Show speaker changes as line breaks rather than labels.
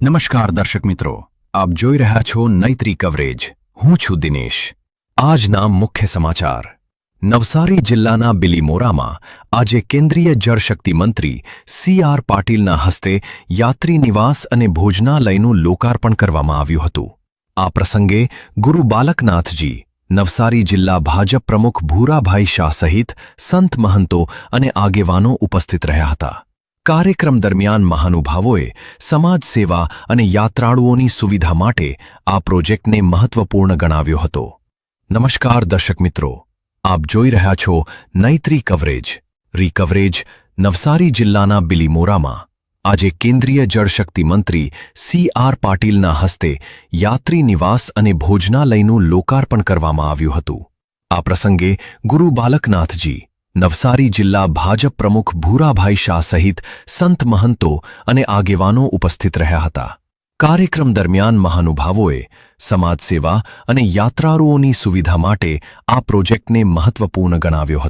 નમસ્કાર દર્શક મિત્રો, આપ જોઈ રહ્યા છો નૈત્રી કવરેજ. હું છું દિનેશ. આજના મુખ્ય સમાચાર. નવસારી જિલ્લાના બિલીમોરામાં આજે કેન્દ્રીય જળશક્તિ મંત્રી સી.આર. પાટીલના હસ્તે યાત્રી નિવાસ અને ભોજનાલયનું લોકાર્પણ કરવામાં આવ્યું હતું. આ પ્રસંગે ગુરુ બાલકનાથજી, નવસારી જિલ્લા ભાજપ પ્રમુખ ભૂરાભાઈ શાહ સહિત સંત મહંતો અને આગેવાનો ઉપસ્થિત રહ્યા હતા. કાર્યક્રમ દરમિયાન મહાનુભાવોએ સમાજ સેવા અને યાત્રાળુઓની સુવિધા માટે આ પ્રોજેક્ટને મહત્વપૂર્ણ ગણાવ્યો હતો. નમસ્કાર દર્શક મિત્રો, આપ જોઈ રહ્યા છો નૈત્રી કવરેજ. કવરેજ નવસારી જિલ્લાના બિલીમોરામાં આજે કેન્દ્રીય જળશક્તિ મંત્રી સી.આર. પાટીલના હસ્તે યાત્રી નિવાસ અને ભોજનાલયનું લોકાર્પણ કરવામાં આવ્યું હતું. આ પ્રસંગે ગુરુ બાલકનાથજી, નવસારી જિલ્લા ભાજપ પ્રમુખ ભૂરાભાઈ શાહ સહિત સંત મહંતો અને આગેવાનો ઉપસ્થિત રહ્યા હતા. કાર્યક્રમ દરમિયાન મહાનુભાવોએ સમાજ સેવા અને યાત્રાળુઓની સુવિધા માટે આ પ્રોજેક્ટને મહત્વપૂર્ણ ગણાવ્યો હતો.